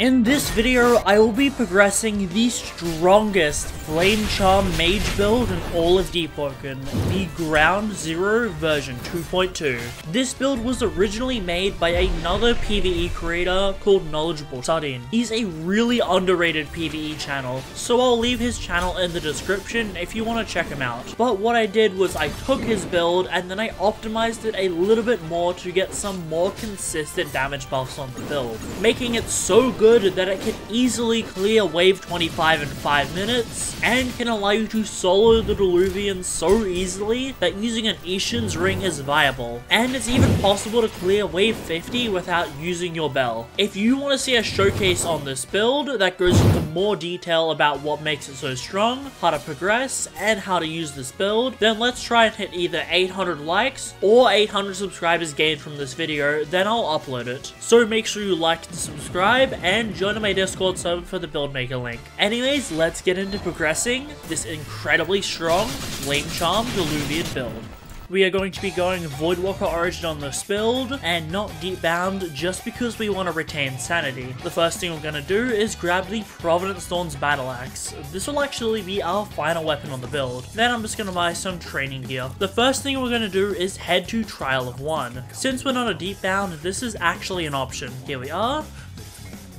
In this video, I will be progressing the strongest Flame Charm Mage build in all of Deepwoken, the Ground Zero version 2.2. This build was originally made by another PVE creator called Knowledgeable Sardine. He's a really underrated PVE channel, so I'll leave his channel in the description if you want to check him out. But what I did was I took his build and then I optimized it a little bit more to get some more consistent damage buffs on the build, making it so good that it can easily clear wave 25 in 5 minutes, and can allow you to solo the Diluvian so easily that using an Ishin's Ring is viable. And it's even possible to clear wave 50 without using your bell. If you want to see a showcase on this build that goes into more detail about what makes it so strong, how to progress, and how to use this build, then let's try and hit either 800 likes or 800 subscribers gained from this video, then I'll upload it. So make sure you like and subscribe, and join my Discord server for the build maker link. Anyways, let's get into progressing this incredibly strong Flame Charm Diluvian build. We are going to be going Voidwalker Origin on this build, and not Deep Bound just because we want to retain sanity. The first thing we're going to do is grab the Providence Thorn's Battle Axe. This will actually be our final weapon on the build. Then I'm just going to buy some training gear. The first thing we're going to do is head to Trial of One. Since we're not a Deep Bound, this is actually an option. Here we are.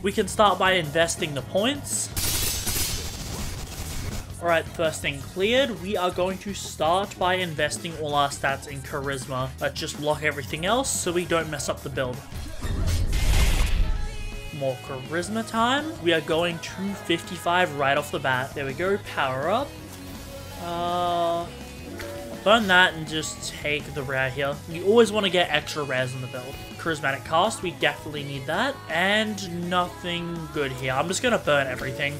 We can start by investing the points. Alright, first thing cleared. We are going to start by investing all our stats in Charisma. Let's just lock everything else so we don't mess up the build. More Charisma time. We are going to 55 right off the bat. There we go, power up. Burn that and just take the rare here. You always want to get extra rares on the build. Charismatic cast, we definitely need that. And nothing good here. I'm just going to burn everything.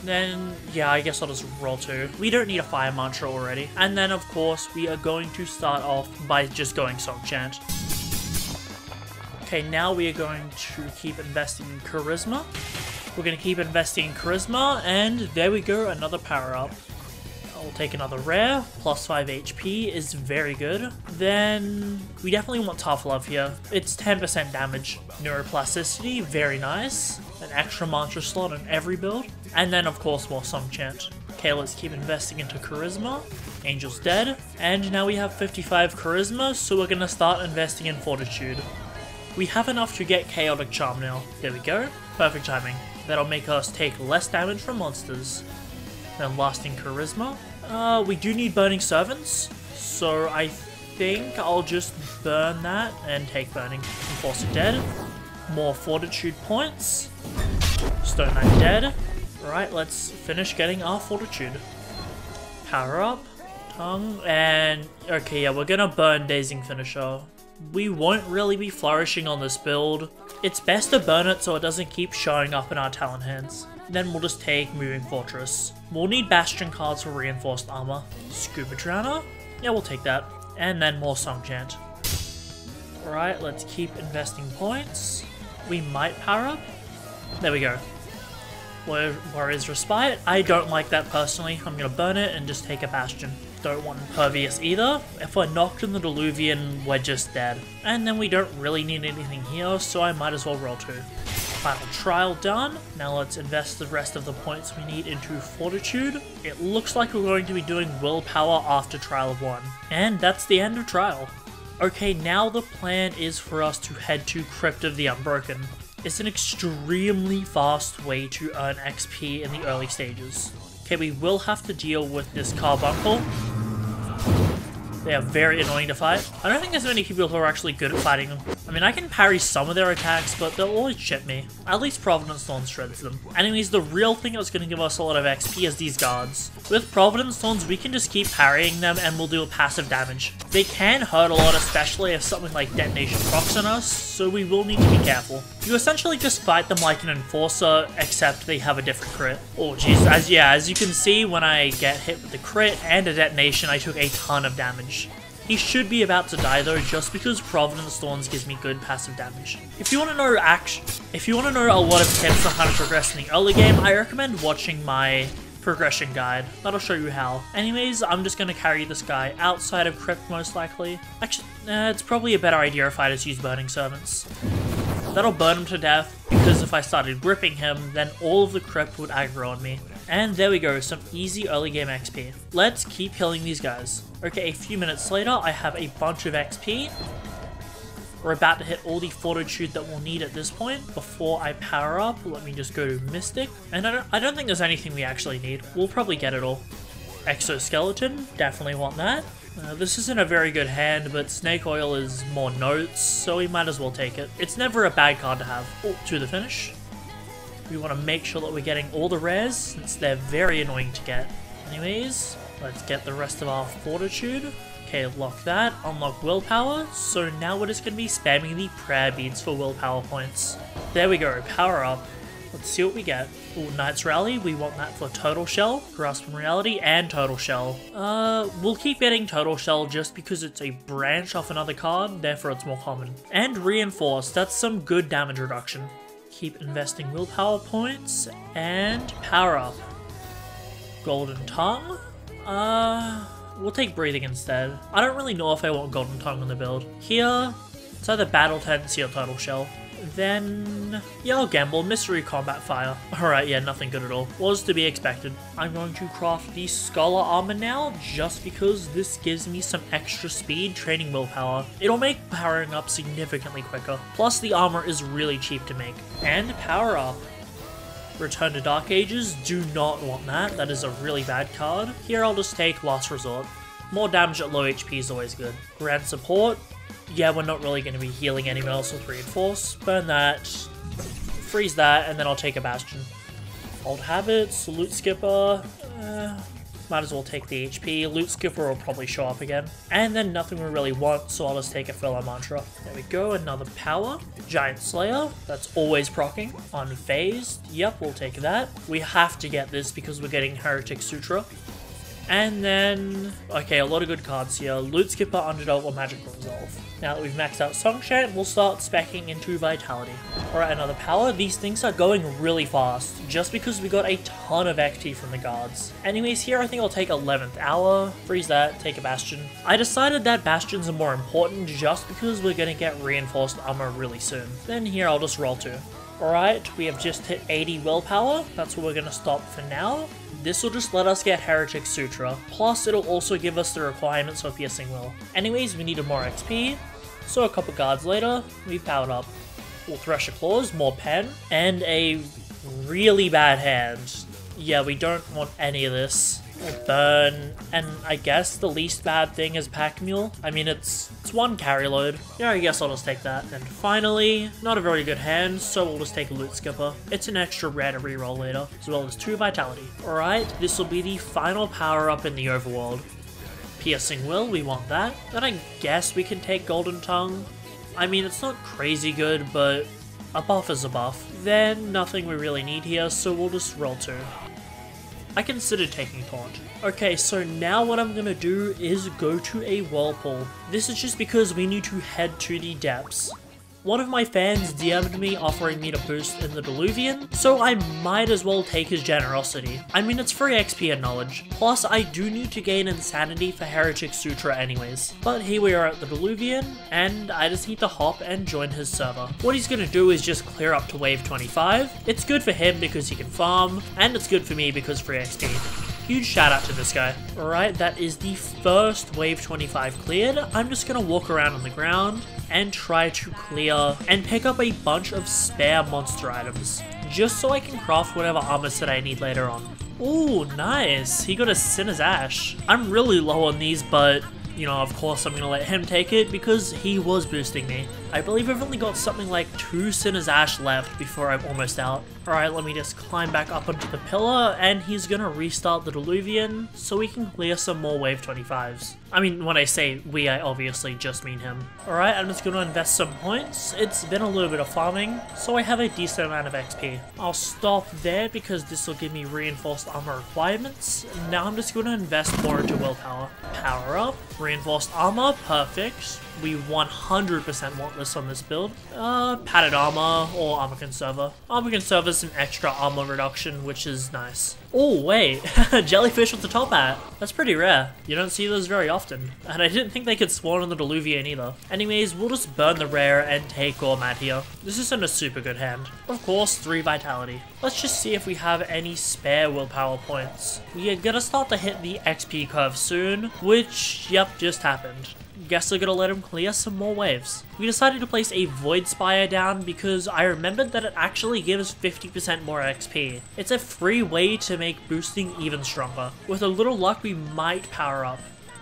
Then, yeah, I guess I'll just roll 2. We don't need a fire mantra already. And then, of course, we are going to start off by just going Song Chant. Okay, now we are going to keep investing in Charisma. We're going to keep investing in Charisma, and there we go, another power up. I'll take another rare, plus 5 HP is very good. Then, we definitely want Tough Love here. It's 10% damage. Neuroplasticity, very nice. An extra mantra slot in every build. And then, of course, more Song Chant. Okay, let's keep investing into Charisma. Angel's dead. And now we have 55 Charisma, so we're going to start investing in Fortitude. We have enough to get Chaotic Charm now. There we go. Perfect timing. That'll make us take less damage from monsters. Then lasting Charisma. We do need Burning Servants, so I think I'll just burn that and take Burning. Enforcer dead. More Fortitude points. Stone Knight dead. Alright, let's finish getting our Fortitude. Power up. Tongue. And okay, yeah, we're gonna burn Dazing Finisher. We won't really be flourishing on this build. It's best to burn it so it doesn't keep showing up in our talent hands. Then we'll just take Moving Fortress. We'll need Bastion cards for reinforced armor. Scuba Drowner? Yeah, we'll take that. And then more Song Chant. Alright, let's keep investing points. We might power up. There we go. Warrior's Respite. I don't like that personally. I'm gonna burn it and just take a Bastion. Don't want Impervious either. If we're knocked in the Diluvian, we're just dead. And then we don't really need anything here, so I might as well roll 2. Final trial done. Now let's invest the rest of the points we need into Fortitude. It looks like we're going to be doing Willpower after Trial of 1. And that's the end of Trial. Okay, now the plan is for us to head to Crypt of the Unbroken. It's an extremely fast way to earn XP in the early stages. Okay, we will have to deal with this Carbuncle. They are very annoying to fight. I don't think there's many people who are actually good at fighting them. I mean, I can parry some of their attacks, but they'll always chip me. At least Providence Thorn shreds them. Anyways, the real thing that's going to give us a lot of XP is these guards. With Providence Thorns, we can just keep parrying them and we'll do passive damage. They can hurt a lot, especially if something like Detonation procs on us, so we will need to be careful. You essentially just fight them like an Enforcer, except they have a different crit. Oh jeez, as you can see, when I get hit with the crit and a detonation, I took a ton of damage. He should be about to die though, just because Providence Thorns gives me good passive damage. If you want to know a lot of tips on how to progress in the early game, I recommend watching my progression guide. That'll show you how. Anyways, I'm just gonna carry this guy outside of Crypt most likely. Actually, it's probably a better idea if I just use Burning Servants. That'll burn him to death, because if I started gripping him, then all of the crypt would aggro on me. And there we go, some easy early game XP. Let's keep killing these guys. Okay, a few minutes later, I have a bunch of XP. We're about to hit all the fortitude that we'll need at this point before I power up. Let me just go to Mystic. And I don't think there's anything we actually need. We'll probably get it all. Exoskeleton, definitely want that. This isn't a very good hand, but Snake Oil is more notes, so we might as well take it. It's never a bad card to have. Oh, to the finish. We want to make sure that we're getting all the rares, since they're very annoying to get. Anyways, let's get the rest of our fortitude. Okay, lock that, unlock willpower, so now we're just going to be spamming the prayer beads for willpower points. There we go, power up. Let's see what we get. Ooh, Knight's Rally, we want that for Total Shell, Grasp on Reality, and Total Shell. We'll keep getting Total Shell just because it's a branch off another card, therefore it's more common. And Reinforce, that's some good damage reduction. Keep investing willpower points, and power up. Golden Tongue? We'll take Breathing instead. I don't really know if I want Golden Tongue on the build. Here, it's either Battle Tendency or Total Shell. Then, yeah, I'll gamble. Mystery Combat Fire. Alright, yeah, nothing good at all. Was to be expected. I'm going to craft the Scholar Armor now, just because this gives me some extra speed training willpower. It'll make powering up significantly quicker. Plus, the armor is really cheap to make. And power up. Return to Dark Ages, do not want that. That is a really bad card. Here, I'll just take Last Resort. More damage at low HP is always good. Grand Support. Yeah, we're not really going to be healing anyone else with Reinforce. Burn that, freeze that, and then I'll take a Bastion. Old Habits, Loot Skipper, might as well take the HP. Loot Skipper will probably show up again. And then nothing we really want, so I'll just take a Filler Mantra. There we go, another Power. Giant Slayer, that's always proccing. Unfazed, yep, we'll take that. We have to get this because we're getting Heretic Sutra. And then, okay, a lot of good cards here. Loot Skipper, Underdog, or Magical Resolve. Now that we've maxed out Song Chant, we'll start speccing into Vitality. Alright, another power. These things are going really fast, just because we got a ton of XP from the guards. Anyways, here I think I'll take 11th Hour, freeze that, take a Bastion. I decided that Bastions are more important just because we're going to get Reinforced Armor really soon. Then here I'll just roll 2. Alright, we have just hit 80 willpower. That's where we're going to stop for now. This will just let us get Heretic Sutra, plus it'll also give us the requirements for Piercing Will. Anyways, we needed more XP, so a couple guards later, we've powered up. We'll Thresher Claws, more pen, and a really bad hand. Yeah, we don't want any of this. Burn, and I guess the least bad thing is Pack Mule. I mean, it's one carry load. Yeah, I guess I'll just take that. And finally, not a very good hand, so we'll just take a Loot Skipper. It's an extra rare to reroll later, as well as 2 Vitality. Alright, this will be the final power-up in the overworld. Piercing Will, we want that. Then I guess we can take Golden Tongue. I mean, it's not crazy good, but a buff is a buff. Then nothing we really need here, so we'll just roll 2. I considered taking Taunt. Okay, so now what I'm gonna do is go to a Whirlpool. This is just because we need to head to the depths. One of my fans DM'd me offering me to boost in the Diluvian, so I might as well take his generosity. I mean, it's free XP and knowledge. Plus, I do need to gain Insanity for Heretic Sutra anyways. But here we are at the Diluvian, and I just need to hop and join his server. What he's gonna do is just clear up to wave 25. It's good for him because he can farm, and it's good for me because free XP. Huge shout out to this guy. Alright, that is the first wave 25 cleared. I'm just gonna walk around on the ground and try to clear and pick up a bunch of spare monster items, just so I can craft whatever armor set I need later on. Ooh, nice. He got a Sinner's Ash. I'm really low on these, but you know, of course I'm gonna let him take it because he was boosting me. I believe I've only got something like 2 Sinner's Ash left before I'm almost out. Alright, let me just climb back up onto the pillar, and he's gonna restart the Diluvian so we can clear some more wave 25s. I mean, when I say we, I obviously just mean him. Alright, I'm just gonna invest some points. It's been a little bit of farming, so I have a decent amount of XP. I'll stop there because this will give me reinforced armor requirements. Now I'm just gonna invest more into willpower. Power up, reinforced armor, perfect. We 100% want this on this build. Padded armor or armor conserver. Armor conserver is some extra armor reduction, which is nice. Oh wait, jellyfish with the top hat. That's pretty rare. You don't see those very often. And I didn't think they could spawn in the Diluvian either. Anyways, we'll just burn the rare and take Gormat here. This isn't a super good hand. Of course, 3 vitality. Let's just see if we have any spare willpower points. We are gonna start to hit the XP curve soon, which, yep, just happened. Guess we're gonna let him clear some more waves. We decided to place a Void Spire down because I remembered that it actually gives 50% more XP. It's a free way to make boosting even stronger. With a little luck, we might power up.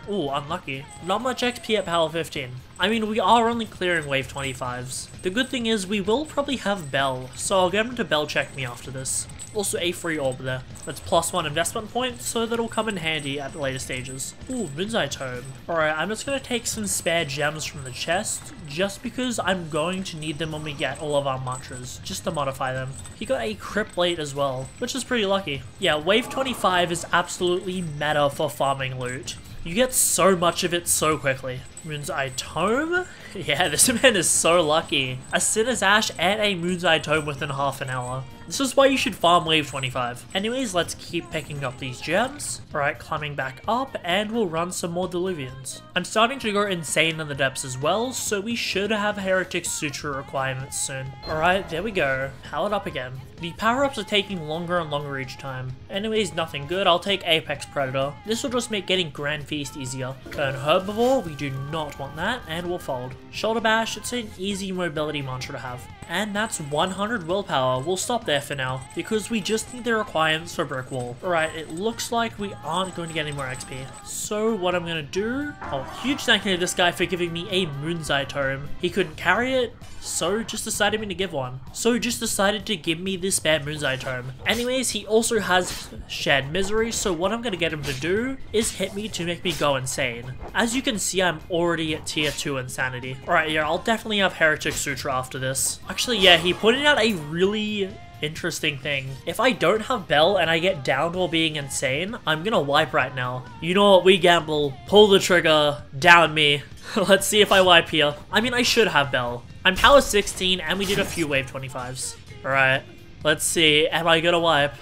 Ooh, unlucky. Not much XP at power 15. I mean, we are only clearing wave 25s. The good thing is we will probably have Bell, so I'll get him to Bell check me after this. Also a free orb there. That's +1 investment point, so that'll come in handy at the later stages. Ooh, Moonzai Tome. Alright, I'm just gonna take some spare gems from the chest, just because I'm going to need them when we get all of our mantras, just to modify them. He got a Crypt Blade as well, which is pretty lucky. Yeah, wave 25 is absolutely meta for farming loot. You get so much of it so quickly. Moonzai Tome? Yeah, this man is so lucky. A Sinner's Ash and a Moonzai Tome within half an hour. This is why you should farm wave 25. Anyways, let's keep picking up these gems. Alright, climbing back up, and we'll run some more Diluvians. I'm starting to go insane in the depths as well, so we should have Heretic Sutra requirements soon. Alright, there we go. Powered up again. The power-ups are taking longer and longer each time. Anyways, nothing good. I'll take Apex Predator. This will just make getting Grand Feast easier. Burn Herbivore, we do not want that, and we'll fold. Shoulder Bash, it's an easy mobility mantra to have. And that's 100 willpower. We'll stop there for now, because we just need the requirements for Brick Wall. Alright, it looks like we aren't going to get any more XP. So what I'm going to do... Oh, huge thank you to this guy for giving me a Moonzai Tome. He couldn't carry it, so just decided to give one. So just decided to give me this spare Moonzai Tome. Anyways, he also has Shared Misery, so what I'm going to get him to do is hit me to make me go insane. As you can see, I'm already at tier 2 insanity. Alright, yeah, I'll definitely have Heretic Sutra after this. Actually, yeah, he pointed out a really interesting thing. If I don't have Bell and I get downed while being insane, I'm gonna wipe right now. You know what, we gamble. Pull the trigger, down me. Let's see if I wipe here. I mean, I should have Bell. I'm power 16 and we did a few wave 25s. Alright, let's see, am I gonna wipe?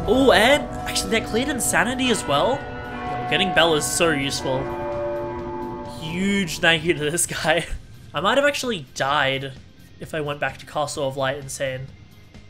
Oh, and actually that cleared insanity as well. Yo, getting Bell is so useful. Huge thank you to this guy. I might have actually died if I went back to Castle of Light Insane.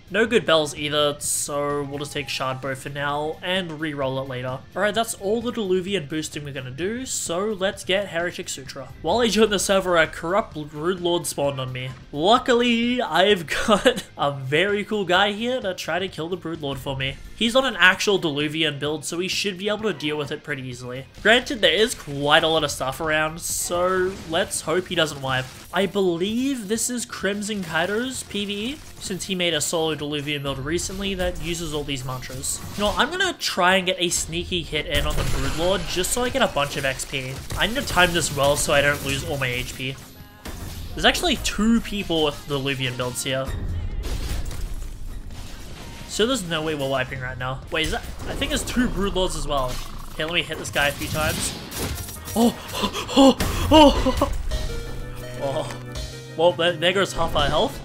No good bells either, so we'll just take Shard Bow for now and re-roll it later. Alright, that's all the Diluvian boosting we're gonna do, so let's get Heretic Sutra. While I joined the server, a corrupt Brood Lord spawned on me. Luckily, I've got a very cool guy here to try to kill the Brood Lord for me. He's on an actual Diluvian build, so he should be able to deal with it pretty easily. Granted, there is quite a lot of stuff around, so let's hope he doesn't wipe. I believe this is Crimson Kaido's PVE, since he made a solo Diluvian build recently that uses all these mantras. You know, I'm gonna try and get a sneaky hit in on the Brood Lord just so I get a bunch of XP. I need to time this well so I don't lose all my HP. There's actually 2 people with Diluvian builds here. So there's no way we're wiping right now. Wait, is that? I think there's 2 Brood Lords as well. Okay, let me hit this guy a few times. Oh! Well, there goes half our health.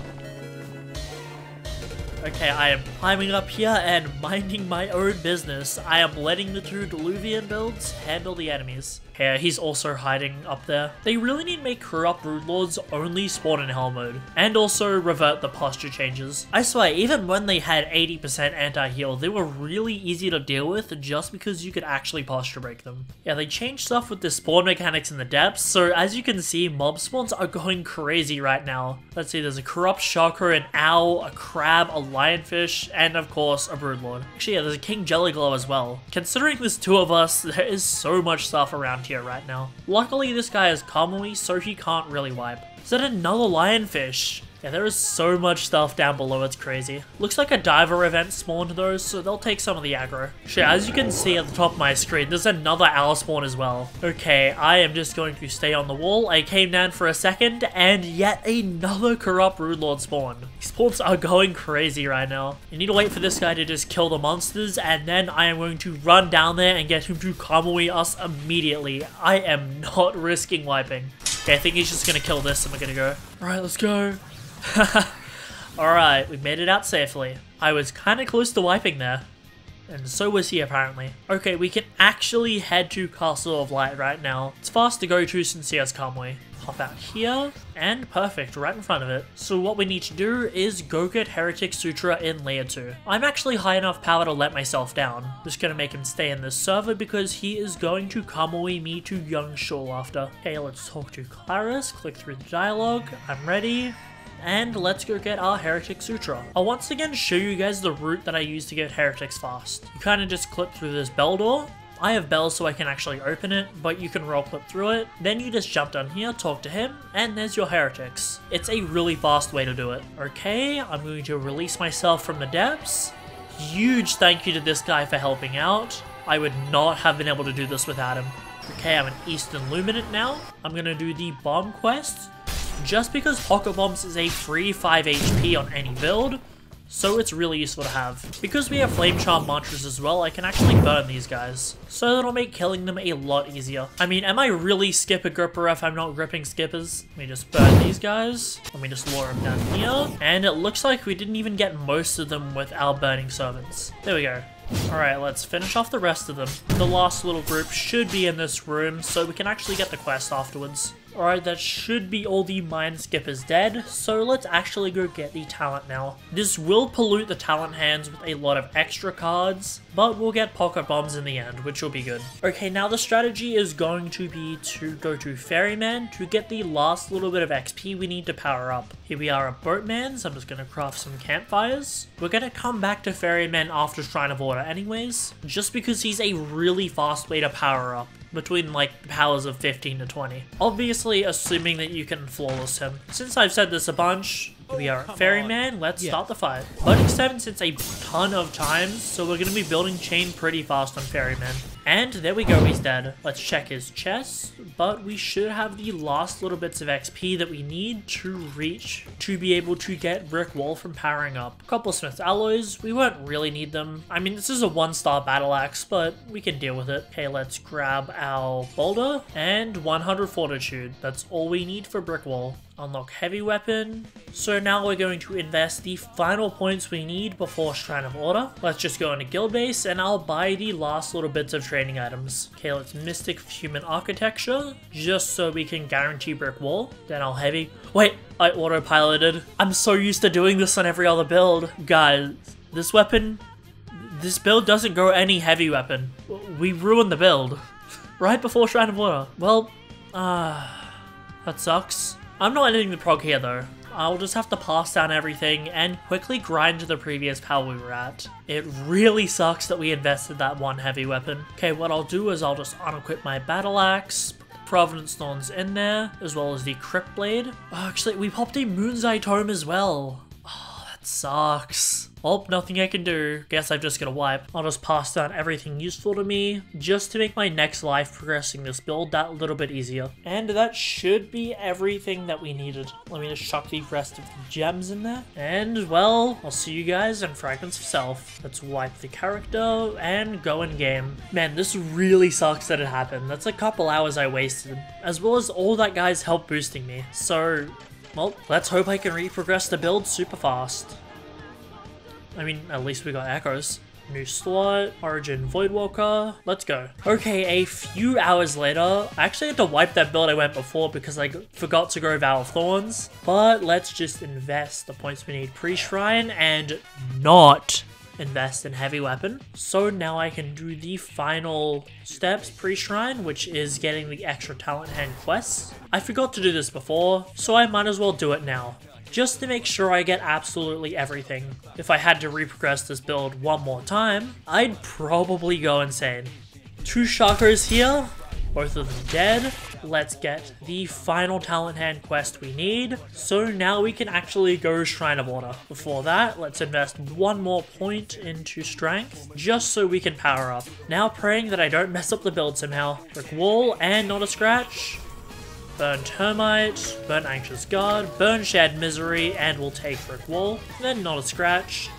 Okay, I am climbing up here and minding my own business. I am letting the 2 Diluvian builds handle the enemies. Yeah, he's also hiding up there. They really need to make corrupt Brood Lords only spawn in Hell mode, and also revert the posture changes. I swear, even when they had 80% anti-heal, they were really easy to deal with just because you could actually posture break them. Yeah, they changed stuff with the spawn mechanics in the depths, so as you can see, mob spawns are going crazy right now. Let's see, there's a corrupt Shako, an owl, a crab, a lionfish, and of course, a Brood Lord. Actually, yeah, there's a King Jellyglow as well. Considering there's 2 of us, there is so much stuff around here right now. Luckily, this guy is Kamui, so he can't really wipe. Is that another lionfish? Yeah, there is so much stuff down below, it's crazy. Looks like a diver event spawned though, so they'll take some of the aggro. Shit, as you can see at the top of my screen, there's another owl spawn as well. Okay, I am just going to stay on the wall. I came down for a second, and yet another corrupt Rude Lord spawn. These spawns are going crazy right now. You need to wait for this guy to just kill the monsters, and then I am going to run down there and get him to Kamui us immediately. I am not risking wiping. Okay, I think he's just gonna kill this and we're gonna go. Alright, let's go. Alright, we made it out safely. I was kind of close to wiping there. And so was he apparently. Okay, we can actually head to Castle of Light right now. It's fast to go to since he has Kamui. Hop out here, and perfect, right in front of it. So what we need to do is go get Heretic Sutra in layer 2. I'm actually high enough power to let myself down. Just gonna make him stay in this server because he is going to Kamui me to Young Shul after. Okay, let's talk to Claris, click through the dialogue, I'm ready. And let's go get our Heretic Sutra. I'll once again show you guys the route that I use to get Heretics fast. You kind of just clip through this bell door. I have bells so I can actually open it, but you can roll clip through it. Then you just jump down here, talk to him, and there's your Heretics. It's a really fast way to do it. Okay, I'm going to release myself from the depths. Huge thank you to this guy for helping out. I would not have been able to do this without him. Okay, I'm an Eastern Luminant now. I'm going to do the bomb quest. Just because Pocket Bombs is a free 5 HP on any build, so it's really useful to have. Because we have Flame Charm mantras as well, I can actually burn these guys, so that'll make killing them a lot easier. I mean, am I really skip a gripper if I'm not gripping skippers? Let me just burn these guys. Let me just lure them down here. And it looks like we didn't even get most of them with our burning servants. There we go. Alright, let's finish off the rest of them. The last little group should be in this room, so we can actually get the quest afterwards. Alright, that should be all the mine skippers dead, so let's actually go get the talent now. This will pollute the talent hands with a lot of extra cards, but we'll get pocket bombs in the end, which will be good. Okay, now the strategy is going to be to go to Ferryman to get the last little bit of XP we need to power up. Here we are at Boatman, so I'm just going to craft some campfires. We're going to come back to Ferryman after Shrine of Order anyways, just because he's a really fast way to power up. Between like the powers of 15 to 20. Obviously assuming that you can flawless him. Since I've said this a bunch, here we are at Ferryman, let's start the fight. Loading 7 since a ton of times, so we're going to be building chain pretty fast on Ferryman. And there we go, he's dead. Let's check his chest, but we should have the last little bits of XP that we need to reach to be able to get Brick Wall from powering up. A couple of Smith's Alloys, we won't really need them. I mean, this is a 1-star battle axe, but we can deal with it. Okay, let's grab our boulder and 100 Fortitude. That's all we need for Brick Wall. Unlock heavy weapon. So now we're going to invest the final points we need before Shrine of Order. Let's just go into guild base and I'll buy the last little bits of training items. Okay, let's Mystic Human Architecture, just so we can guarantee Brick Wall. Then I'll heavy. Wait, I autopiloted. I'm so used to doing this on every other build. Guys, this build doesn't go any heavy weapon. We ruined the build right before Shrine of Order. Well, that sucks. I'm not ending the prog here though. I'll just have to pass down everything and quickly grind to the previous power we were at. It really sucks that we invested that one heavy weapon. Okay, what I'll do is I'll just unequip my battle axe, put the Providence Thorns in there, as well as the Crypt Blade. Oh, actually, we popped a Moon's Eye Tome as well. Oh, that sucks. Oh, nothing I can do. Guess I've just got to wipe. I'll just pass down everything useful to me, just to make my next life progressing this build that little bit easier. And that should be everything that we needed. Let me just chuck the rest of the gems in there. And, well, I'll see you guys in Fragments of Self. Let's wipe the character and go in game. Man, this really sucks that it happened. That's a couple hours I wasted, as well as all that guy's help boosting me. So, well, let's hope I can reprogress the build super fast. I mean, at least we got echoes. New slot, Origin Voidwalker, let's go. Okay, a few hours later, I actually had to wipe that build I went before because I forgot to go Vow of Thorns. But let's just invest the points we need pre-shrine and not invest in heavy weapon. So now I can do the final steps pre-shrine, which is getting the extra talent hand quests. I forgot to do this before, so I might as well do it now, just to make sure I get absolutely everything. If I had to reprogress this build one more time, I'd probably go insane. 2 Chakras here, both of them dead. let's get the final talent hand quest we need. So now we can actually go Shrine of Order. Before that, let's invest one more point into strength, just so we can power up. Now praying that I don't mess up the build somehow. Brick Wall and not a scratch. Burn Termite, burn Anxious Guard, burn Shared Misery, and we'll take Brick Wall. Then not a scratch.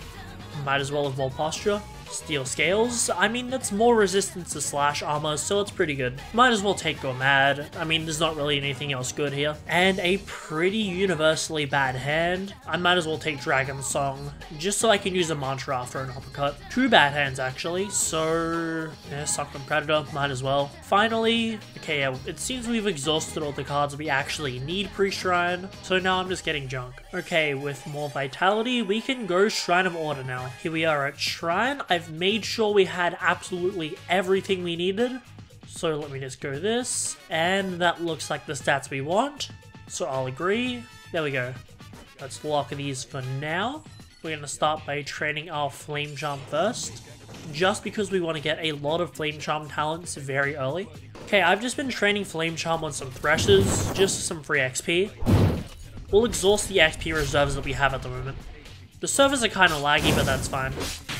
Might as well have more posture. Steel Scales, I mean, that's more resistance to slash armor, so it's pretty good. Might as well take Go Mad. I mean, there's not really anything else good here. And a pretty universally bad hand. I might as well take Dragon Song, just so I can use a mantra after an uppercut. Two bad hands, actually, so... yeah, Suck on Predator, might as well. Finally, okay, yeah, it seems we've exhausted all the cards we actually need pre-Shrine, so now I'm just getting junk. Okay, with more Vitality, we can go Shrine of Order now. Here we are at Shrine. I've made sure we had absolutely everything we needed. So let me just go this, and that looks like the stats we want. So I'll agree. There we go. Let's lock these for now. We're going to start by training our Flame Charm first, just because we want to get a lot of Flame Charm talents very early. Okay, I've just been training Flame Charm on some Threshers, just for some free XP. We'll exhaust the XP reserves that we have at the moment. The servers are kind of laggy, but that's fine.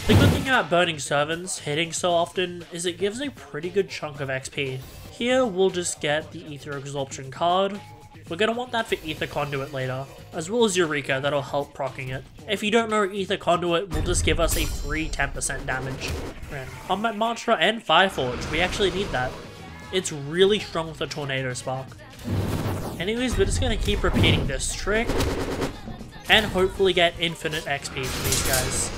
The good thing about burning servants hitting so often is it gives a pretty good chunk of XP. Here, we'll just get the Ether Absorption card. We're going to want that for Ether Conduit later, as well as Eureka, that'll help proccing it. If you don't know, Ether Conduit will just give us a free 10% damage. And Combat Mantra and Fireforge, we actually need that. It's really strong with the Tornado Spark. Anyways, we're just going to keep repeating this trick, and hopefully get infinite XP from these guys.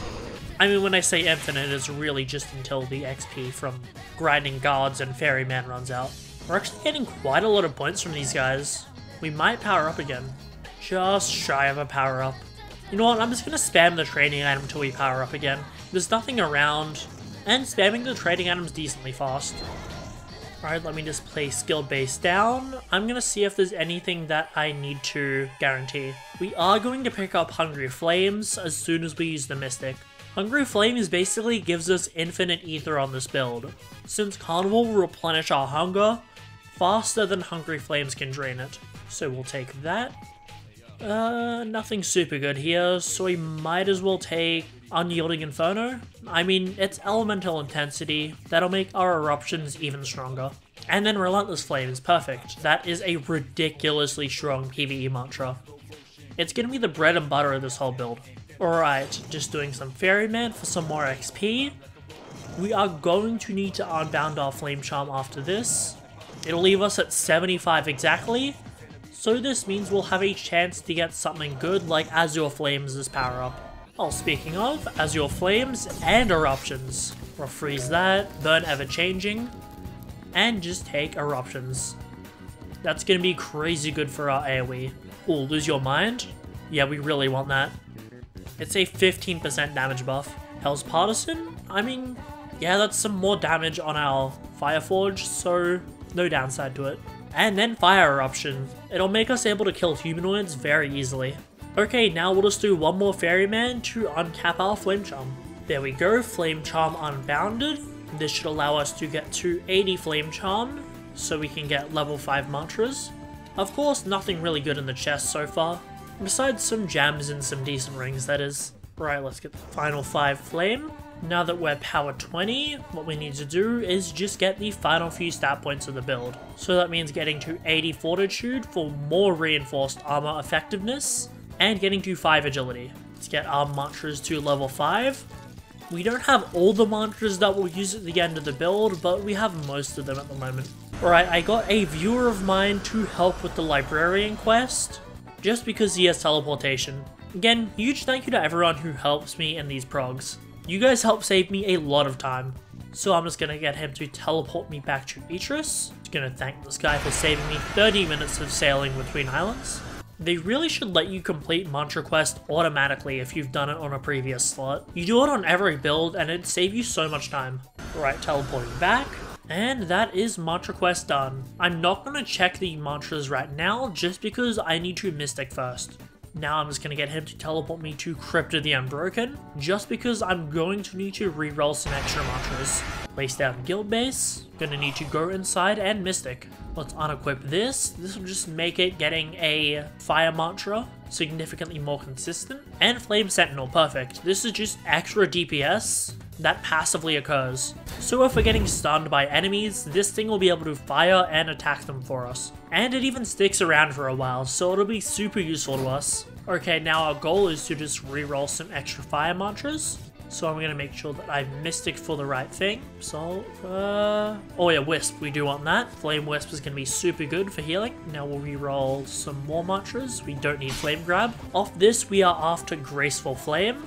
I mean, when I say infinite, it's really just until the XP from grinding guards and Ferryman runs out. We're actually getting quite a lot of points from these guys. We might power up again. Just shy of a power up. You know what, I'm just going to spam the trading item until we power up again. There's nothing around, and spamming the trading item's decently fast. Alright, let me just play skill base down. I'm going to see if there's anything that I need to guarantee. We are going to pick up Hungry Flames as soon as we use the Mystic. Hungry Flames basically gives us infinite ether on this build, since Carnival will replenish our hunger faster than Hungry Flames can drain it. So we'll take that. Nothing super good here, so we might as well take Unyielding Inferno. I mean, it's elemental intensity, that'll make our eruptions even stronger. And then Relentless Flames, perfect. That is a ridiculously strong PVE mantra. It's gonna be the bread and butter of this whole build. Alright, just doing some Ferryman for some more XP. We are going to need to unbound our Flame Charm after this. It'll leave us at 75 exactly, so this means we'll have a chance to get something good like Azure Flames as power up. Oh, speaking of, Azure Flames and Eruptions. We'll freeze that, burn Ever Changing, and just take Eruptions. That's gonna be crazy good for our AoE. Oh, Lose Your Mind? Yeah, we really want that. It's a 15% damage buff. Hell's Partisan? I mean, yeah, that's some more damage on our Fireforge, so no downside to it. And then Fire Eruption. It'll make us able to kill humanoids very easily. Okay, now we'll just do one more Ferryman to uncap our Flame Charm. There we go, Flame Charm unbounded. This should allow us to get to 80 Flame Charm, so we can get level 5 mantras. Of course, nothing really good in the chest so far. Besides some gems and some decent rings, that is. Right, let's get the final 5 flame. Now that we're power 20, what we need to do is just get the final few stat points of the build. So that means getting to 80 fortitude for more reinforced armor effectiveness, and getting to 5 agility. Let's get our mantras to level 5. We don't have all the mantras that we'll use at the end of the build, but we have most of them at the moment. Alright, I got a viewer of mine to help with the librarian quest, just because he has teleportation. Again, huge thank you to everyone who helps me in these progs. You guys help save me a lot of time. So I'm just gonna get him to teleport me back to Etris. Just gonna thank this guy for saving me 30 minutes of sailing between islands. They really should let you complete Mantra Quest automatically if you've done it on a previous slot. You do it on every build and it'd save you so much time. Alright, teleporting back. And that is Mantra Quest done. I'm not going to check the mantras right now just because I need to Mystic first. Now I'm just going to get him to teleport me to Crypto the Unbroken, just because I'm going to need to reroll some extra mantras. Place down Guild Base, gonna need to go inside and Mystic. Let's unequip this. This will just make it getting a Fire Mantra significantly more consistent. And Flame Sentinel, perfect. This is just extra DPS that passively occurs. So if we're getting stunned by enemies, this thing will be able to fire and attack them for us. And it even sticks around for a while, so it'll be super useful to us. Okay, now our goal is to just reroll some extra Fire Mantras. So I'm going to make sure that I Mystic for the right thing. So, oh yeah, Wisp, we do want that. Flame Wisp is going to be super good for healing. Now we'll reroll some more mantras. We don't need Flame Grab. Off this, we are after Graceful Flame.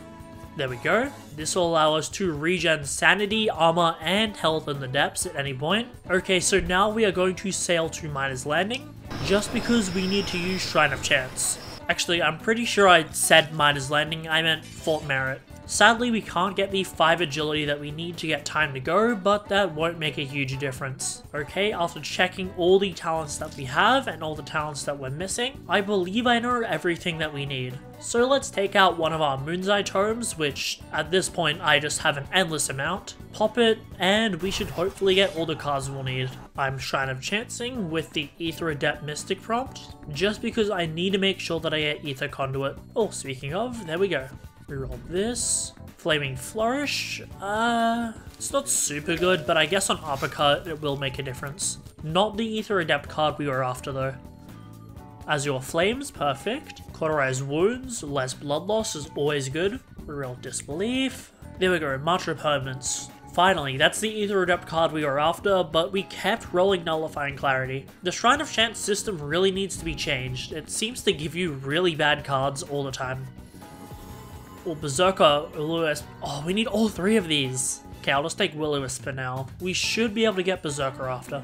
There we go. This will allow us to regen sanity, armor, and health in the depths at any point. Okay, so now we are going to sail to Miner's Landing, just because we need to use Shrine of Chance. Actually, I'm pretty sure I said Miner's Landing, I meant Fort Merit. Sadly, we can't get the 5 agility that we need to get time to go, but that won't make a huge difference. Okay, after checking all the talents that we have and all the talents that we're missing, I believe I know everything that we need. So let's take out one of our Moon's Eye tomes, which at this point I just have an endless amount. Pop it, and we should hopefully get all the cards we'll need. I'm Shrine of Chancing with the Aether Adept Mystic prompt, just because I need to make sure that I get Aether Conduit. Oh, speaking of, there we go. Reroll this. Flaming Flourish. It's not super good, but I guess on Uppercut it will make a difference. Not the Aether Adept card we were after though. Azure Flames, perfect. Cauterize Wounds, less blood loss is always good. Reroll Disbelief. There we go, Mantra Permanence. Finally, that's the Aether Adept card we were after, but we kept rolling Nullifying Clarity. The Shrine of Chance system really needs to be changed. It seems to give you really bad cards all the time. Or Berserker, Will-O-Wisp. Oh, we need all 3 of these. Okay, I'll just take Will-O-Wisp for now. We should be able to get Berserker after.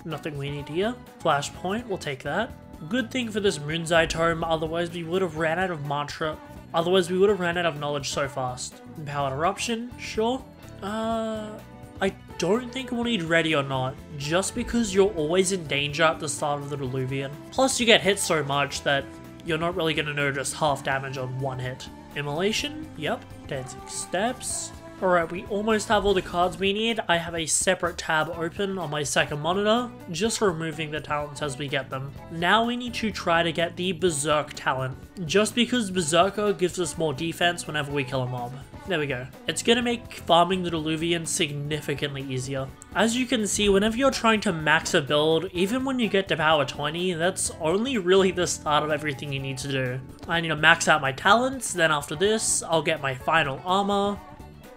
Nothing we need here. Flashpoint, we'll take that. Good thing for this Moon's Eye tome, otherwise we would have ran out of mantra. Otherwise we would have ran out of knowledge so fast. Empowered Eruption, sure. I don't think we'll need Ready or Not, just because you're always in danger at the start of the Diluvian. Plus you get hit so much that you're not really going to notice half damage on one hit. Immolation, yep. Dancing Steps. Alright, we almost have all the cards we need. I have a separate tab open on my second monitor, just removing the talents as we get them. Now we need to try to get the Berserk talent, just because Berserker gives us more defense whenever we kill a mob. There we go. It's gonna make farming the Diluvian significantly easier. As you can see, whenever you're trying to max a build, even when you get to power 20, that's only really the start of everything you need to do. I need to max out my talents, then after this, I'll get my final armor,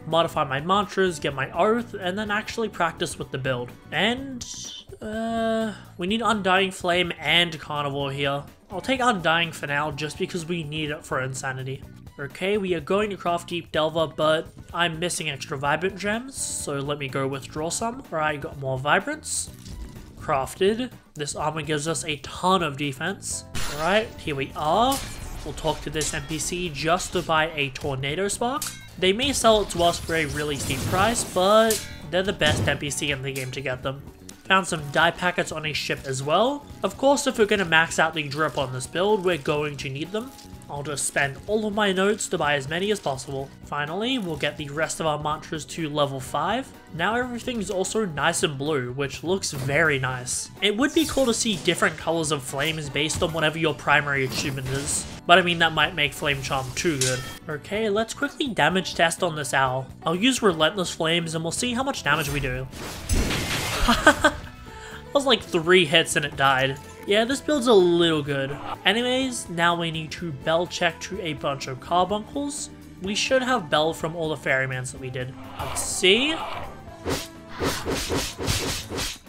modify my mantras, get my oath, and then actually practice with the build. And we need Undying Flame and Carnivore here. I'll take Undying for now just because we need it for Insanity. Okay, we are going to craft Deep Delver, but I'm missing extra Vibrant Gems, so let me go withdraw some. Alright, got more Vibrance. Crafted. This armor gives us a ton of defense. Alright, here we are. We'll talk to this NPC just to buy a Tornado Spark. They may sell it to us for a really steep price, but they're the best NPC in the game to get them. Found some dye packets on a ship as well. Of course, if we're going to max out the drip on this build, we're going to need them. I'll just spend all of my notes to buy as many as possible. Finally, we'll get the rest of our mantras to level 5. Now everything's also nice and blue, which looks very nice. It would be cool to see different colors of flames based on whatever your primary achievement is. But I mean, that might make Flame Charm too good. Okay, let's quickly damage test on this owl. I'll use Relentless Flames and we'll see how much damage we do. That was like 3 hits and it died. Yeah, this build's a little good. Anyways, now we need to bell check to a bunch of carbuncles. We should have bell from all the ferrymans that we did. Let's see.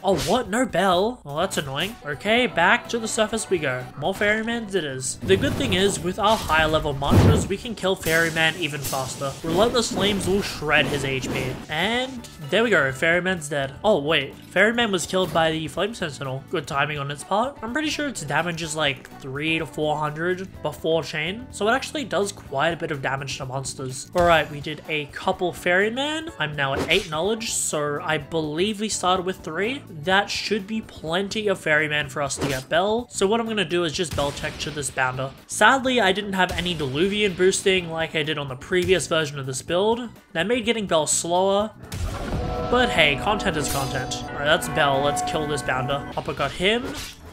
Oh, what? No bell? Well, that's annoying. Okay, back to the surface we go. More ferrymans it is. The good thing is, with our higher level mantras, we can kill ferryman even faster. Relentless Flames will shred his HP. And there we go, ferryman's dead. Oh, wait. Ferryman was killed by the Flame Sentinel. Good timing on its part. I'm pretty sure its damage is like 300 to 400 before chain, so it actually does quite a bit of damage to monsters. Alright, we did a couple ferryman. I'm now at 8 knowledge, so I believe we started with 3. that should be plenty of Ferryman for us to get Bell. So what I'm going to do is just Bell Tech to this Bounder. Sadly, I didn't have any Diluvian boosting like I did on the previous version of this build. That made getting Bell slower. But hey, content is content. Alright, that's Bell. Let's kill this Bounder. Uppercut him.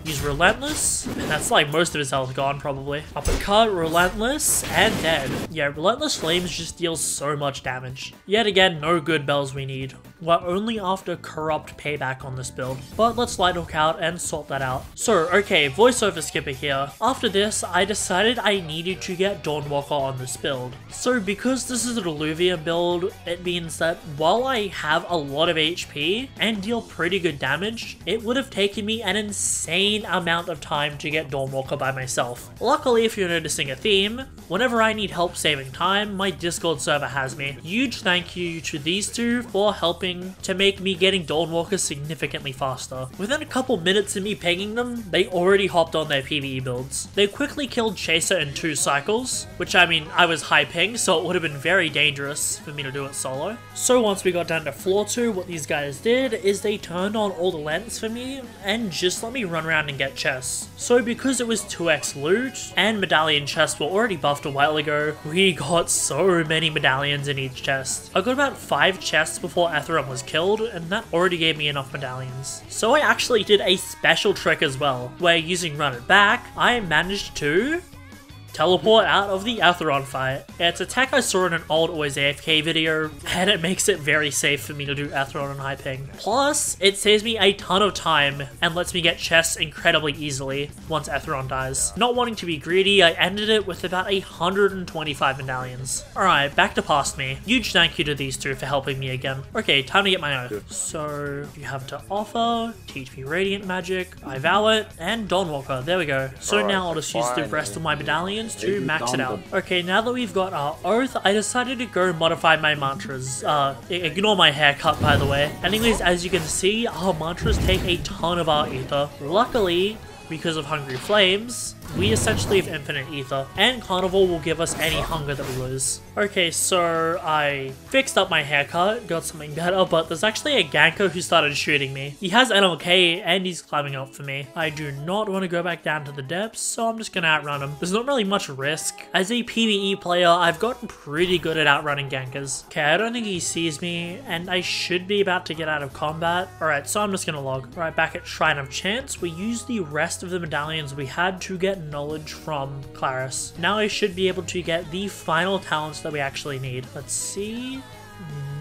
Use Relentless, and that's like most of his health gone probably. Uppercut, Relentless, and dead. Yeah, Relentless Flames just deals so much damage. Yet again, no good bells we need. We're only after Corrupt Payback on this build, but let's Light Hook out and sort that out. So, okay, voiceover skipper here. After this, I decided I needed to get Dawnwalker on this build. So because this is a Diluvian build, it means that while I have a lot of HP and deal pretty good damage, it would have taken me an insane amount of time to get Dawnwalker by myself. Luckily, if you're noticing a theme, whenever I need help saving time, my Discord server has me. Huge thank you to these two for helping to make me getting Dawnwalker significantly faster. Within a couple minutes of me pinging them, they already hopped on their PVE builds. They quickly killed Chaser in 2 cycles, which I mean, I was high ping, so it would have been very dangerous for me to do it solo. So once we got down to floor 2, what these guys did is they turned on all the lens for me and just let me run around and get chests. So because it was 2x loot and medallion chests were already buffed a while ago, we got so many medallions in each chest. I got about 5 chests before Ethereum was killed, and that already gave me enough medallions. So I actually did a special trick as well, where using Run It Back, I managed to teleport out of the Atheron fight. It's a tech I saw in an old Always AFK video, and it makes it very safe for me to do Atheron on high ping. Plus, it saves me a ton of time and lets me get chests incredibly easily once Atheron dies. Not wanting to be greedy, I ended it with about 125 medallions. Alright, back to past me. Huge thank you to these two for helping me again. Okay, time to get my oath. So, you have to offer, teach me Radiant Magic, I vow it, and Dawnwalker. There we go. So now I'll just use the rest of my medallions to max it out. Okay, now that we've got our oath, I decided to go modify my mantras. Ignore my haircut, by the way. Anyways, as you can see, our mantras take a ton of our ether. Luckily, because of Hungry Flames, we essentially have infinite ether, and Carnival will give us any hunger that we lose. Okay, so I fixed up my haircut, got something better, but there's actually a ganker who started shooting me. He has NLK and he's climbing up for me. I do not want to go back down to the depths, so I'm just gonna outrun him. There's not really much risk. As a PvE player, I've gotten pretty good at outrunning gankers. Okay, I don't think he sees me, and I should be about to get out of combat. Alright, so I'm just gonna log. Right, back at Shrine of Chance, we used the rest of the medallions we had to get knowledge from Claris. Now I should be able to get the final talents that we actually need. Let's see.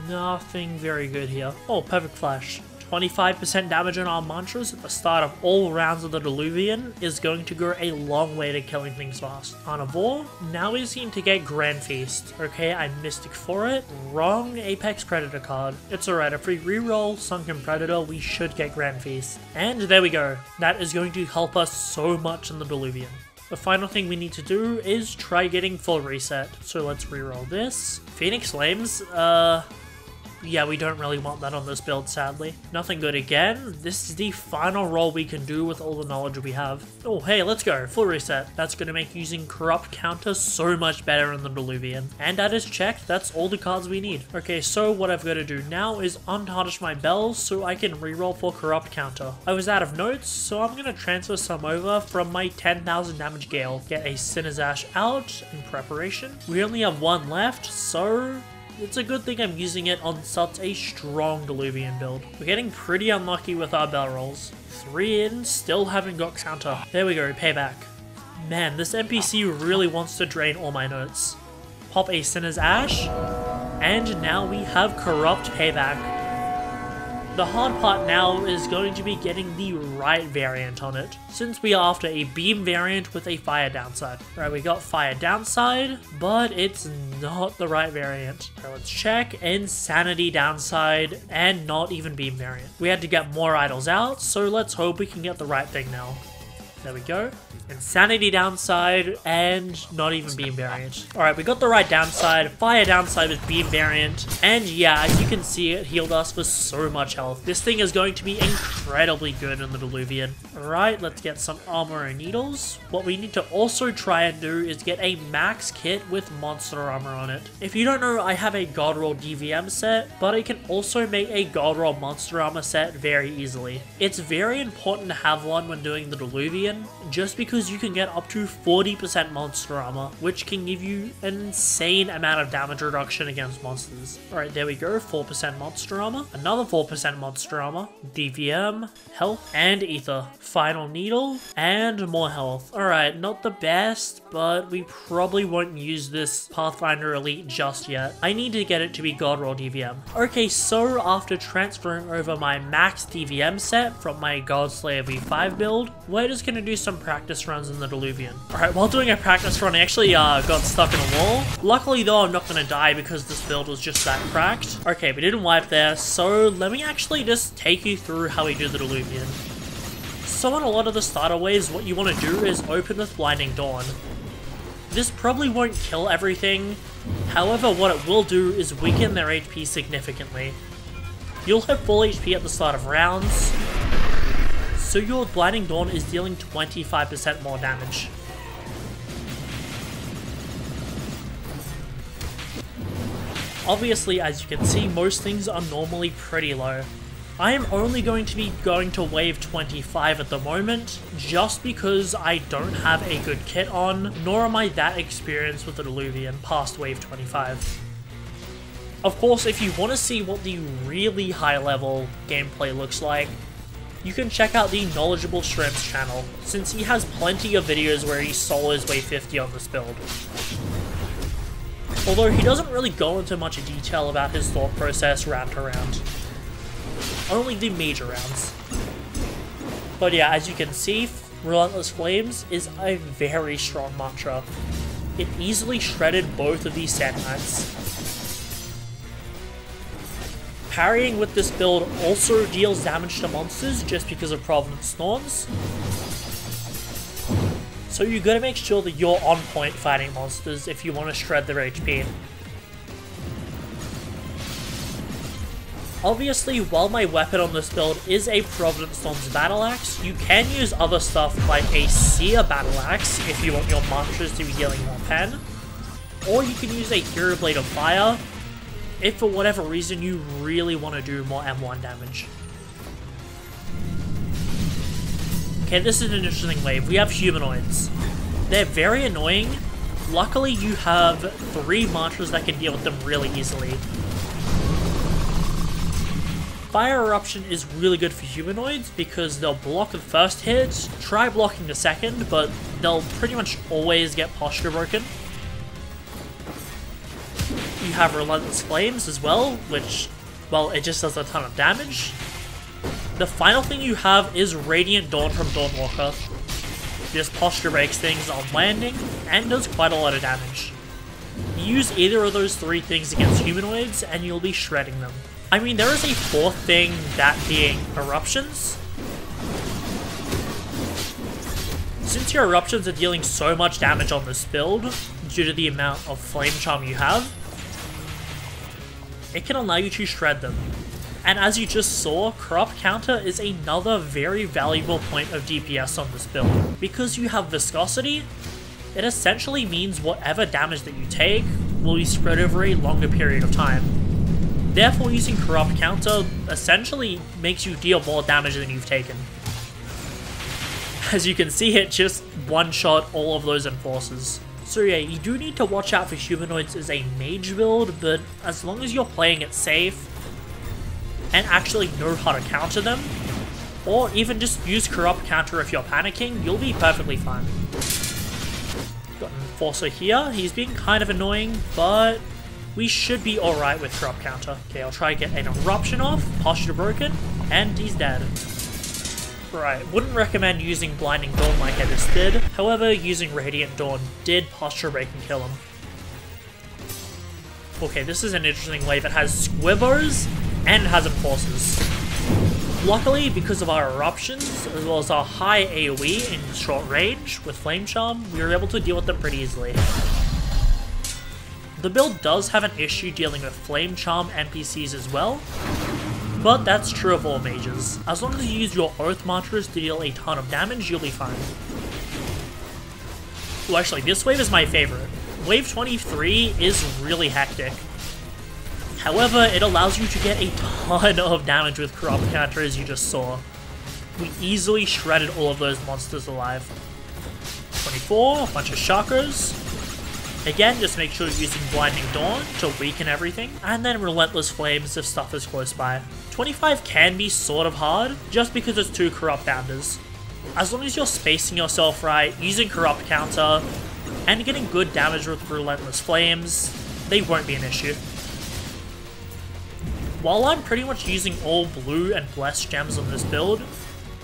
Nothing very good here. Oh, Perfect Flash. 25% damage on our mantras at the start of all rounds of the Diluvian is going to go a long way to killing things fast. Carnivore, now we seem to get Grand Feast. Okay, I Mystic for it. Wrong Apex Predator card. It's alright, if we reroll Sunken Predator, we should get Grand Feast. And there we go. That is going to help us so much in the Diluvian. The final thing we need to do is try getting full reset. So let's reroll this. Phoenix Flames, yeah, we don't really want that on this build, sadly. Nothing good again. This is the final roll we can do with all the knowledge we have. Oh, hey, let's go. Full reset. That's going to make using Corrupt Counter so much better in the Diluvian. And that is checked. That's all the cards we need. Okay, so what I've got to do now is untarnish my bells so I can reroll for Corrupt Counter. I was out of notes, so I'm going to transfer some over from my 10,000 damage Gale. Get a Sinner's Ash out in preparation. We only have one left, so it's a good thing I'm using it on such a strong Diluvian build. We're getting pretty unlucky with our bell rolls. 3 in, still haven't got counter. There we go, payback. Man, this NPC really wants to drain all my notes. Pop a Sinner's Ash, and now we have Corrupt Payback. The hard part now is going to be getting the right variant on it, since we are after a beam variant with a fire downside. Right, we got fire downside, but it's not the right variant. Right, let's check. Insanity downside, and not even beam variant. We had to get more idols out, so let's hope we can get the right thing now. There we go. Insanity downside, and not even beam variant. Alright, we got the right downside. Fire downside with beam variant. And yeah, as you can see, it healed us for so much health. This thing is going to be incredibly good in the Diluvian. Alright, let's get some armor and needles. What we need to also try and do is get a max kit with monster armor on it. If you don't know, I have a God Roll DVM set, but I can also make a God Roll monster armor set very easily. It's very important to have one when doing the Diluvian, just because you can get up to 40% monster armor, which can give you an insane amount of damage reduction against monsters. Alright, there we go, 4% monster armor, another 4% monster armor, DVM, health, and ether. Final needle, and more health. Alright, not the best, but we probably won't use this Pathfinder Elite just yet. I need to get it to be God Roll DVM. Okay, so after transferring over my max DVM set from my Godslayer V5 build, we're just gonna do some practice runs in the Diluvian. Alright, while doing a practice run, I actually got stuck in a wall. Luckily though, I'm not gonna die because this build was just that cracked. Okay, we didn't wipe there, so let me actually just take you through how we do the Diluvian. So on a lot of the starter waves, what you want to do is open with Blinding Dawn. This probably won't kill everything, however what it will do is weaken their HP significantly. You'll have full HP at the start of rounds, so your Blinding Dawn is dealing 25% more damage. Obviously, as you can see, most things are normally pretty low. I am only going to be going to wave 25 at the moment, just because I don't have a good kit on, nor am I that experienced with the Diluvian past wave 25. Of course, if you want to see what the really high level gameplay looks like, you can check out the Knowledgeable Shrimp's channel, since he has plenty of videos where he solos wave 50 on this build. Although he doesn't really go into much detail about his thought process round to round. Only the major rounds. But yeah, as you can see, Relentless Flames is a very strong mantra. It easily shredded both of these Sand Knights. Parrying with this build also deals damage to monsters just because of Providence Thorns. So you gotta make sure that you're on point fighting monsters if you want to shred their HP. Obviously, while my weapon on this build is a Providence Thorns Battle Axe, you can use other stuff like a Seer Battle Axe if you want your mantras to be dealing more pen. Or you can use a Hero Blade of Fire if for whatever reason you really want to do more M1 damage. Okay, this is an interesting wave. We have humanoids. They're very annoying. Luckily, you have 3 mantras that can deal with them really easily. Fire Eruption is really good for humanoids because they'll block the first hit, try blocking the second, but they'll pretty much always get posture broken. You have Relentless Flames as well, which, well, it just does a ton of damage. The final thing you have is Radiant Dawn from Dawnwalker. This posture breaks things on landing, and does quite a lot of damage. You use either of those 3 things against humanoids, and you'll be shredding them. I mean, there is a 4th thing, that being Eruptions. Since your Eruptions are dealing so much damage on this build, due to the amount of Flame Charm you have, it can allow you to shred them. And as you just saw, Corrupt Counter is another very valuable point of DPS on this build. Because you have Viscosity, it essentially means whatever damage that you take will be spread over a longer period of time. Therefore, using Corrupt Counter essentially makes you deal more damage than you've taken. As you can see, it just one-shot all of those enforcers. So yeah, you do need to watch out for humanoids as a mage build, but as long as you're playing it safe, and actually know how to counter them, or even just use Corrupt Counter if you're panicking, you'll be perfectly fine. Got an Enforcer here, he's being kind of annoying, but we should be alright with Corrupt Counter. Okay, I'll try to get an Eruption off, posture broken, and he's dead. Right, wouldn't recommend using Blinding Dawn like I just did, however, using Radiant Dawn did posture break and kill him. Okay, this is an interesting wave. It has Squibbos and it has Enforcers. Luckily, because of our eruptions, as well as our high AoE in short range with Flame Charm, we were able to deal with them pretty easily. The build does have an issue dealing with Flame Charm NPCs as well, but that's true of all mages. As long as you use your Oath Mantras to deal a ton of damage, you'll be fine. Well, actually, this wave is my favorite. Wave 23 is really hectic. However, it allows you to get a ton of damage with Corrupt Counter, as you just saw. We easily shredded all of those monsters alive. 24, a bunch of Chakras. Again, just make sure you're using Blinding Dawn to weaken everything, and then Relentless Flames if stuff is close by. 25 can be sort of hard, just because it's 2 Corrupt Founders. As long as you're spacing yourself right, using Corrupt Counter, and getting good damage with Relentless Flames, they won't be an issue. While I'm pretty much using all blue and blessed gems on this build,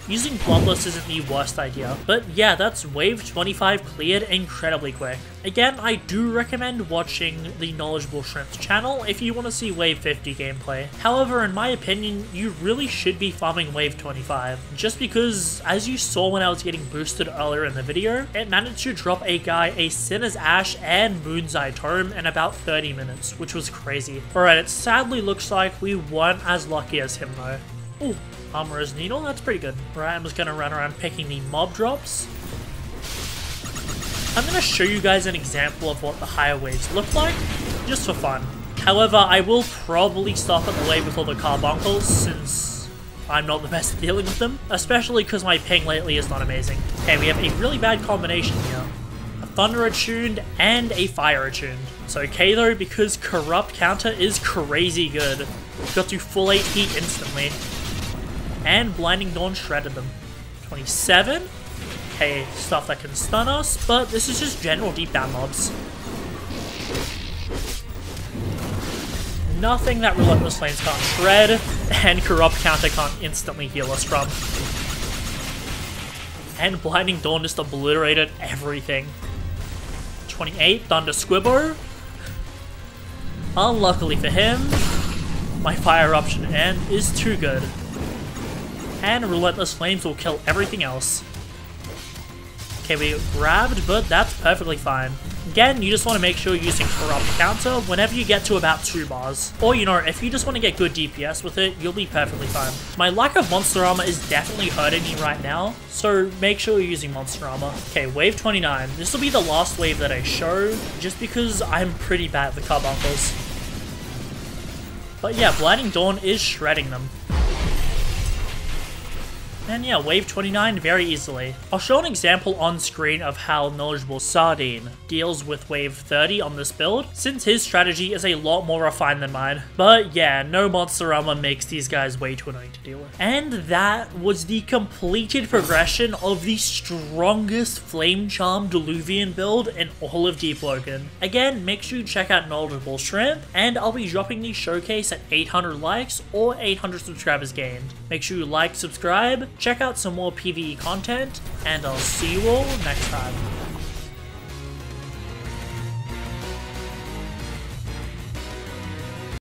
using Bloodlust isn't the worst idea. But yeah, that's wave 25 cleared incredibly quick. Again, I do recommend watching the Knowledgeable Shrimp's channel if you want to see wave 50 gameplay. However, in my opinion, you really should be farming wave 25, just because, as you saw when I was getting boosted earlier in the video, it managed to drop a guy a Sinner's Ash and Moon's Eye Tome in about 30 minutes, which was crazy. Alright, it sadly looks like we weren't as lucky as him though. Ooh. Armorer's Needle, that's pretty good. Right, I'm just gonna run around picking the mob drops. I'm gonna show you guys an example of what the higher waves look like, just for fun. However, I will probably stop at the wave with all the carbuncles, since I'm not the best at dealing with them, especially because my ping lately is not amazing. Okay, we have a really bad combination here. A Thunder attuned and a Fire attuned. It's okay though, because Corrupt Counter is crazy good. Got to full HP instantly. And Blinding Dawn shredded them. 27. Okay, stuff that can stun us, but this is just general deep down mobs. Nothing that Relentless Flames can't shred, and Corrupt Counter can't instantly heal us from. And Blinding Dawn just obliterated everything. 28, Thunder Squibbo. Unluckily for him, my Fire Eruption End is too good. And Relentless Flames will kill everything else. Okay, we grabbed, but that's perfectly fine. Again, you just want to make sure you're using Corrupt Counter whenever you get to about 2 bars. Or, you know, if you just want to get good DPS with it, you'll be perfectly fine. My lack of Monster Armor is definitely hurting me right now, so make sure you're using Monster Armor. Okay, wave 29. This will be the last wave that I show, just because I'm pretty bad at the carbuncles. But yeah, Blinding Dawn is shredding them. And yeah, wave 29 very easily. I'll show an example on screen of how Knowledgeable Sardine deals with wave 30 on this build, since his strategy is a lot more refined than mine. But yeah, no Monster Armor makes these guys way too annoying to deal with. And that was the completed progression of the strongest Flame Charm Diluvian build in all of Deepwoken. Again, make sure you check out Knowledgeable Shrimp, and I'll be dropping the showcase at 800 likes or 800 subscribers gained. Make sure you like, subscribe, check out some more PVE content, and I'll see you all next time.